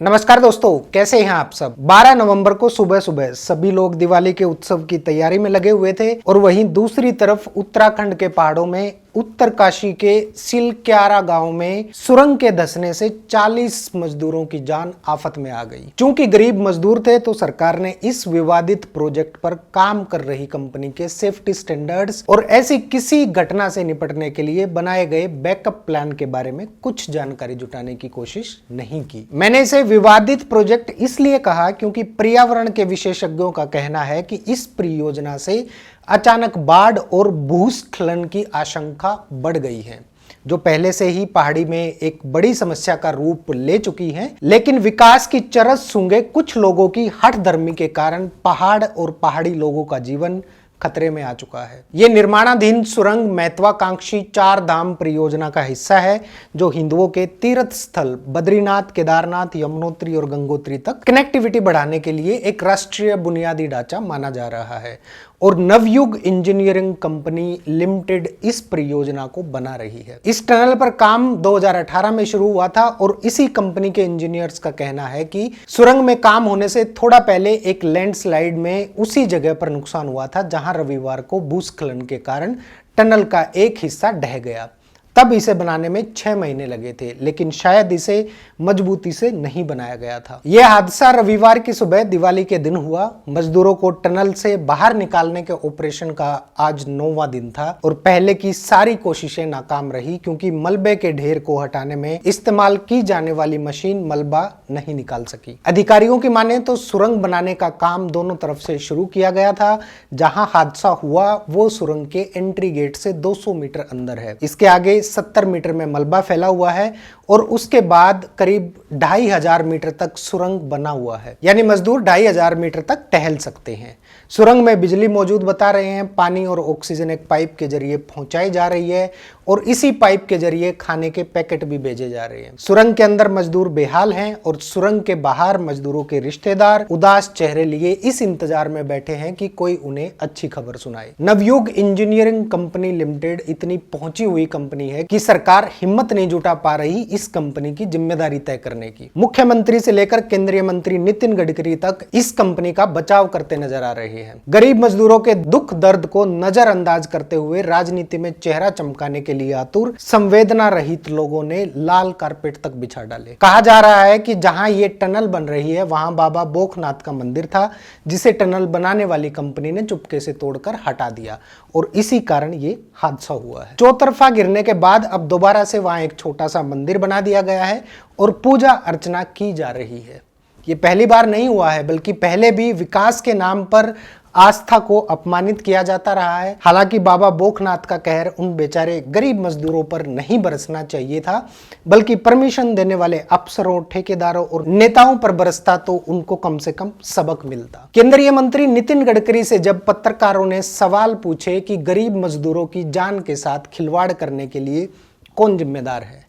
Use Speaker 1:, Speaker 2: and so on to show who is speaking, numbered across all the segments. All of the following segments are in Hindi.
Speaker 1: नमस्कार दोस्तों, कैसे हैं आप सब। 12 नवंबर को सुबह सुबह सभी लोग दिवाली के उत्सव की तैयारी में लगे हुए थे और वहीं दूसरी तरफ उत्तराखंड के पहाड़ों में उत्तरकाशी के सिलक्यारा गांव में सुरंग के धंसने से 40 मजदूरों की जान आफत में आ गई। चूंकि गरीब मजदूर थे तो सरकार ने इस विवादित प्रोजेक्ट पर काम कर रही कंपनी के सेफ्टी स्टैंडर्ड्स और ऐसी किसी घटना से निपटने के लिए बनाए गए बैकअप प्लान के बारे में कुछ जानकारी जुटाने की कोशिश नहीं की। मैंने इसे विवादित प्रोजेक्ट इसलिए कहा क्योंकि पर्यावरण के विशेषज्ञों का कहना है कि इस परियोजना से अचानक बाढ़ और भूस्खलन की आशंका बढ़ गई है, जो पहले से ही पहाड़ी में एक बड़ी समस्या का रूप ले चुकी है। लेकिन विकास की चरस सूंघे कुछ लोगों की हठधर्मी के कारण पहाड़ और पहाड़ी लोगों का जीवन खतरे में आ चुका है। ये निर्माणाधीन सुरंग महत्वाकांक्षी 4 धाम परियोजना का हिस्सा है, जो हिंदुओं के तीर्थ स्थल बद्रीनाथ, केदारनाथ, यमुनोत्री और गंगोत्री तक कनेक्टिविटी बढ़ाने के लिए एक राष्ट्रीय बुनियादी ढांचा माना जा रहा है और नवयुग इंजीनियरिंग कंपनी लिमिटेड इस परियोजना को बना रही है। इस टनल पर काम 2018 में शुरू हुआ था और इसी कंपनी के इंजीनियर्स का कहना है कि सुरंग में काम होने से थोड़ा पहले एक लैंडस्लाइड में उसी जगह पर नुकसान हुआ था जहां रविवार को भूस्खलन के कारण टनल का एक हिस्सा ढह गया। तब इसे बनाने में 6 महीने लगे थे, लेकिन शायद इसे मजबूती से नहीं बनाया गया था। यह हादसा रविवार की सुबह दिवाली के दिन हुआ। मजदूरों को टनल से बाहर निकालने के ऑपरेशन का आज 9वां दिन था और पहले की सारी कोशिशें नाकाम रही क्योंकि मलबे के ढेर को हटाने में इस्तेमाल की जाने वाली मशीन मलबा नहीं निकाल सकी। अधिकारियों की माने तो सुरंग बनाने का काम दोनों तरफ से शुरू किया गया था। जहां हादसा हुआ वो सुरंग के एंट्री गेट से 200 मीटर अंदर है। इसके आगे 70 मीटर में मलबा फैला हुआ है और उसके बाद करीब 2500 मीटर तक सुरंग बना हुआ है, यानी मजदूर 2500 मीटर तक टहल सकते हैं। सुरंग में बिजली मौजूद बता रहे हैं। पानी और ऑक्सीजन एक पाइप के जरिए पहुंचाई जा रही है और इसी पाइप के जरिए खाने के पैकेट भी भेजे जा रहे हैं। सुरंग के अंदर मजदूर बेहाल हैं और सुरंग के बाहर मजदूरों के रिश्तेदार उदास चेहरे लिए इस इंतजार में बैठे हैं कि कोई उन्हें अच्छी खबर सुनाए। नवयुग इंजीनियरिंग कंपनी लिमिटेड इतनी पहुंची हुई कंपनी है कि सरकार हिम्मत नहीं जुटा पा रही इस कंपनी की जिम्मेदारी तय करने की। मुख्यमंत्री से लेकर केंद्रीय मंत्री नितिन गडकरी तक इस कंपनी का बचाव करते नजर आ रहे हैं। गरीब मजदूरों के दुख दर्द को नजरअंदाज करते हुए राजनीति में चेहरा चमकाने के लिए आतुर संवेदना रहित लोगों ने लाल कारपेट तक बिछा डाले। कहा जा रहा है कि जहां ये टनल बन रही है वहां बाबा बोखनाथ का मंदिर था, जिसे टनल बनाने वाली कंपनी ने चुपके से तोड़कर हटा दिया और इसी कारण ये हादसा हुआ है। चौतरफा गिरने के बाद अब दोबारा से वहां एक छोटा सा मंदिर बना दिया गया है और पूजा अर्चना की जा रही है। ये पहली बार नहीं हुआ है, बल्कि पहले भी विकास के नाम पर आस्था को अपमानित किया जाता रहा है। हालांकि बाबा बोखनाथ का कहर उन बेचारे गरीब मजदूरों पर नहीं बरसना चाहिए था, बल्कि परमिशन देने वाले अफसरों, ठेकेदारों और नेताओं पर बरसता तो उनको कम से कम सबक मिलता। केंद्रीय मंत्री नितिन गडकरी से जब पत्रकारों ने सवाल पूछे कि गरीब मजदूरों की जान के साथ खिलवाड़ करने के लिए कौन जिम्मेदार है,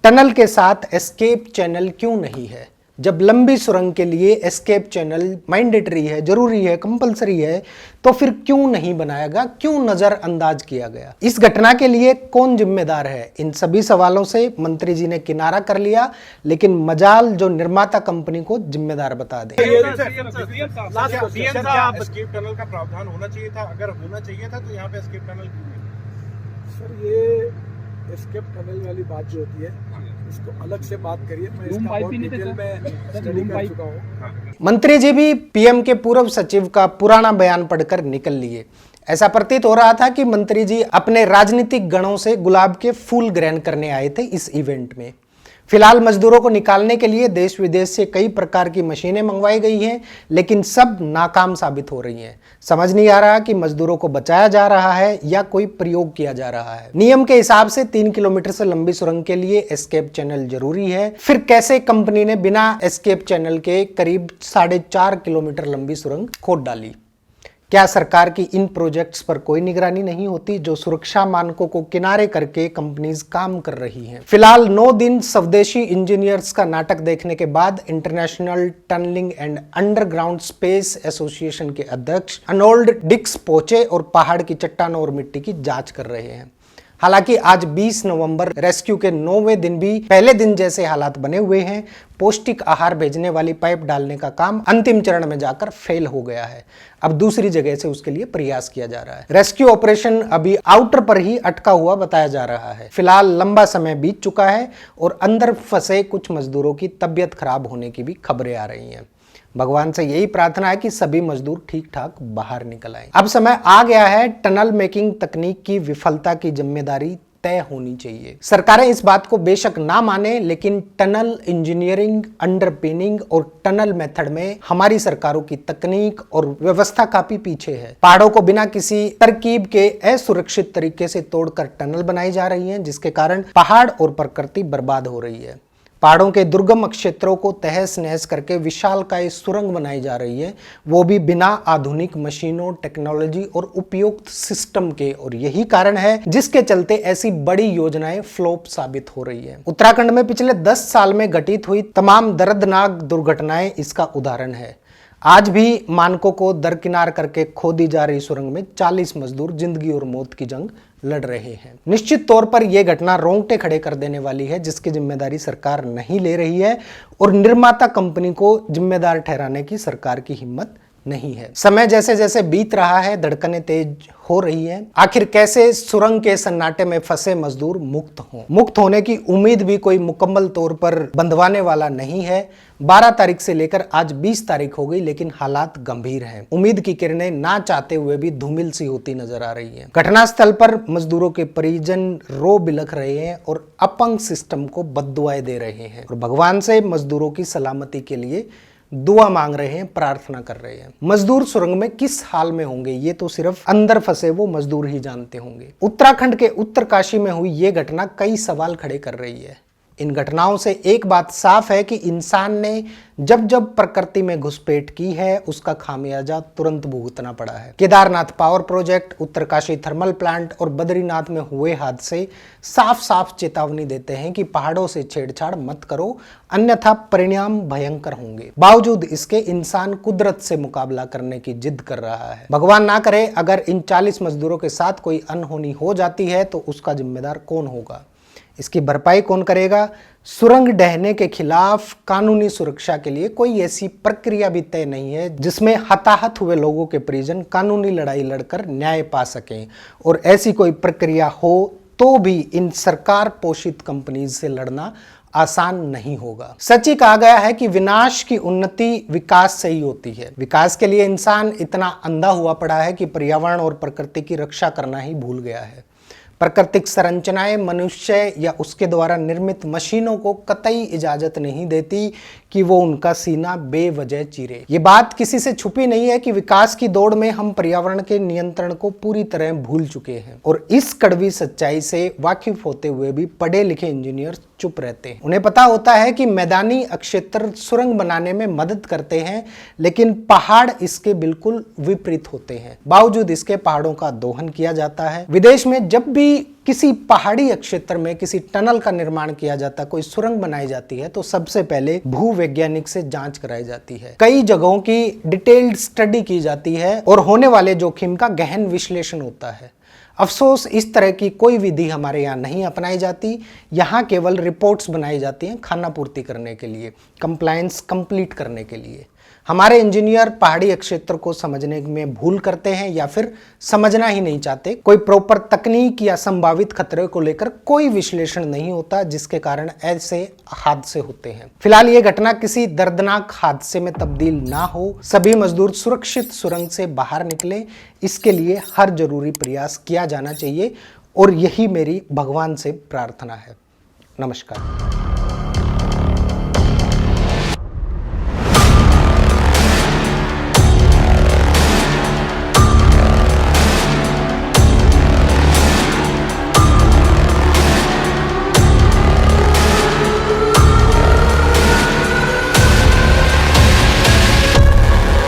Speaker 1: टनल के साथ एस्केप चैनल क्यों नहीं है, जब लंबी सुरंग के लिए एस्केप चैनल मैंडेटरी है, जरूरी है, कंपलसरी है, तो फिर क्यों नहीं बनाया गया, क्यों नजरअंदाज किया गया, इस घटना के लिए कौन जिम्मेदार है? इन सभी सवालों से मंत्री जी ने किनारा कर लिया, लेकिन मजाल जो निर्माता कंपनी को जिम्मेदार बता दे।
Speaker 2: एस्केप टनल का प्रावधान होना चाहिए था, अगर होना चाहिए था तो यहाँ पे एस्केप टनल क्यों नहीं?
Speaker 3: सर, ये एस्केप टनल वाली बात जो होती है इसको अलग से बात करिए। मैं इसका बहुत डिटेल में स्टडी कर चुका हूँ।
Speaker 1: मंत्री जी भी पीएम के पूर्व सचिव का पुराना बयान पढ़कर निकल लिए। ऐसा प्रतीत हो रहा था कि मंत्री जी अपने राजनीतिक गणों से गुलाब के फूल ग्रहण करने आए थे इस इवेंट में। फिलहाल मजदूरों को निकालने के लिए देश विदेश से कई प्रकार की मशीनें मंगवाई गई हैं, लेकिन सब नाकाम साबित हो रही हैं। समझ नहीं आ रहा कि मजदूरों को बचाया जा रहा है या कोई प्रयोग किया जा रहा है। नियम के हिसाब से 3 किलोमीटर से लंबी सुरंग के लिए एस्केप चैनल जरूरी है, फिर कैसे कंपनी ने बिना एस्केप चैनल के करीब 4.5 किलोमीटर लंबी सुरंग खोद डाली? क्या सरकार की इन प्रोजेक्ट्स पर कोई निगरानी नहीं होती, जो सुरक्षा मानकों को किनारे करके कंपनीज काम कर रही हैं? फिलहाल 9 दिन स्वदेशी इंजीनियर्स का नाटक देखने के बाद international tunnelling and underground space association के अध्यक्ष अर्नोल्ड डिक्स पहुंचे और पहाड़ की चट्टानों और मिट्टी की जांच कर रहे हैं। हालांकि आज 20 नवंबर रेस्क्यू के 9वें दिन भी पहले दिन जैसे हालात बने हुए हैं। पौष्टिक आहार भेजने वाली पाइप डालने का काम अंतिम चरण में जाकर फेल हो गया है। अब दूसरी जगह से उसके लिए प्रयास किया जा रहा है। रेस्क्यू ऑपरेशन अभी आउटर पर ही अटका हुआ बताया जा रहा है। फिलहाल लंबा समय बीत चुका है और अंदर फंसे कुछ मजदूरों की तबीयत खराब होने की भी खबरें आ रही हैं। भगवान से यही प्रार्थना है कि सभी मजदूर ठीक ठाक बाहर निकल आए। अब समय आ गया है टनल मेकिंग तकनीक की विफलता की जिम्मेदारी तय होनी चाहिए। सरकारें इस बात को बेशक ना माने, लेकिन टनल इंजीनियरिंग, अंडरपिनिंग और टनल मेथड में हमारी सरकारों की तकनीक और व्यवस्था काफी पीछे है। पहाड़ों को बिना किसी तरकीब के असुरक्षित तरीके से तोड़कर टनल बनाई जा रही है, जिसके कारण पहाड़ और प्रकृति बर्बाद हो रही है। पहाड़ों के दुर्गम क्षेत्रों को तहस नहस करके विशालकाय सुरंग बनाई जा रही है, वो भी बिना आधुनिक मशीनों, टेक्नोलॉजी और उपयुक्त सिस्टम के। और यही कारण है जिसके चलते ऐसी बड़ी योजनाएं फ्लॉप साबित हो रही है। उत्तराखंड में पिछले 10 साल में घटित हुई तमाम दर्दनाक दुर्घटनाएं इसका उदाहरण है। आज भी मानकों को दरकिनार करके खोदी जा रही सुरंग में 40 मजदूर जिंदगी और मौत की जंग लड़ रहे हैं। निश्चित तौर पर यह घटना रोंगटे खड़े कर देने वाली है, जिसकी जिम्मेदारी सरकार नहीं ले रही है और निर्माता कंपनी को जिम्मेदार ठहराने की सरकार की हिम्मत नहीं है। समय जैसे जैसे बीत रहा है, धड़कनें तेज हो रही हैं। आखिर कैसे सुरंग के सन्नाटे में फंसे मजदूर मुक्त हों? मुक्त होने की उम्मीद भी कोई मुकम्मल तौर पर बंधवाने वाला नहीं है। 12 तारीख से लेकर आज 20 तारीख हो गई, लेकिन हालात गंभीर हैं। उम्मीद की किरणें ना चाहते हुए भी धूमिल सी होती नजर आ रही हैं। घटनास्थल पर मजदूरों के परिजन रो बिलख रहे हैं और अपंग सिस्टम को बद्दुआएं दे रहे हैं और भगवान से मजदूरों की सलामती के लिए दुआ मांग रहे हैं, प्रार्थना कर रहे हैं। मजदूर सुरंग में किस हाल में होंगे ये तो सिर्फ अंदर फंसे वो मजदूर ही जानते होंगे। उत्तराखंड के उत्तरकाशी में हुई ये घटना कई सवाल खड़े कर रही है। इन घटनाओं से एक बात साफ है कि इंसान ने जब जब प्रकृति में घुसपैठ की है, उसका खामियाजा तुरंत भुगतना पड़ा है। Kedarnath power project, Uttarkashi thermal plant और बद्रीनाथ में हुए हादसे साफ साफ चेतावनी देते हैं कि पहाड़ों से छेड़छाड़ मत करो, अन्यथा परिणाम भयंकर होंगे। बावजूद इसके इंसान कुदरत से मुकाबला करने की जिद कर रहा है। भगवान ना करे अगर इन 40 मजदूरों के साथ कोई अनहोनी हो जाती है तो उसका जिम्मेदार कौन होगा? इसकी भरपाई कौन करेगा? सुरंग ढहने के खिलाफ कानूनी सुरक्षा के लिए कोई ऐसी प्रक्रिया भी तय नहीं है जिसमें हताहत हुए लोगों के परिजन कानूनी लड़ाई लड़कर न्याय पा सकें। और ऐसी कोई प्रक्रिया हो तो भी इन सरकार पोषित कंपनीज से लड़ना आसान नहीं होगा। सच ही कहा गया है कि विनाश की उन्नति विकास से ही होती है। विकास के लिए इंसान इतना अंधा हुआ पड़ा है कि पर्यावरण और प्रकृति की रक्षा करना ही भूल गया है। प्राकृतिक संरचनाएं मनुष्य या उसके द्वारा निर्मित मशीनों को कतई इजाजत नहीं देती कि वो उनका सीना बेवजह चीरे। ये बात किसी से छुपी नहीं है कि विकास की दौड़ में हम पर्यावरण के नियंत्रण को पूरी तरह भूल चुके हैं और इस कड़वी सच्चाई से वाकिफ होते हुए भी पढ़े लिखे इंजीनियर चुप रहते हैं। उन्हें पता होता है कि मैदानी क्षेत्र सुरंग बनाने में मदद करते हैं, लेकिन पहाड़ इसके बिल्कुल विपरीत होते हैं। बावजूद इसके पहाड़ों का दोहन किया जाता है। विदेश में जब भी किसी पहाड़ी क्षेत्र में किसी टनल का निर्माण किया जाता है, कोई सुरंग बनाई जाती है, तो सबसे पहले भूवैज्ञानिक से जांच कराई जाती है। कई जगहों की डिटेल्ड स्टडी की जाती है और होने वाले जोखिम का गहन विश्लेषण होता है। अफसोस इस तरह की कोई विधि हमारे यहाँ नहीं अपनाई जाती। यहाँ केवल रिपोर्ट्स बनाई जाती हैं खाना पूर्ति करने के लिए, कंप्लायंस कंप्लीट करने के लिए। हमारे इंजीनियर पहाड़ी क्षेत्र को समझने में भूल करते हैं या फिर समझना ही नहीं चाहते। कोई प्रॉपर तकनीक या संभावित खतरे को लेकर कोई विश्लेषण नहीं होता, जिसके कारण ऐसे हादसे होते हैं। फिलहाल ये घटना किसी दर्दनाक हादसे में तब्दील ना हो, सभी मजदूर सुरक्षित सुरंग से बाहर निकले, इसके लिए हर जरूरी प्रयास किया जाना चाहिए और यही मेरी भगवान से प्रार्थना है। नमस्कार।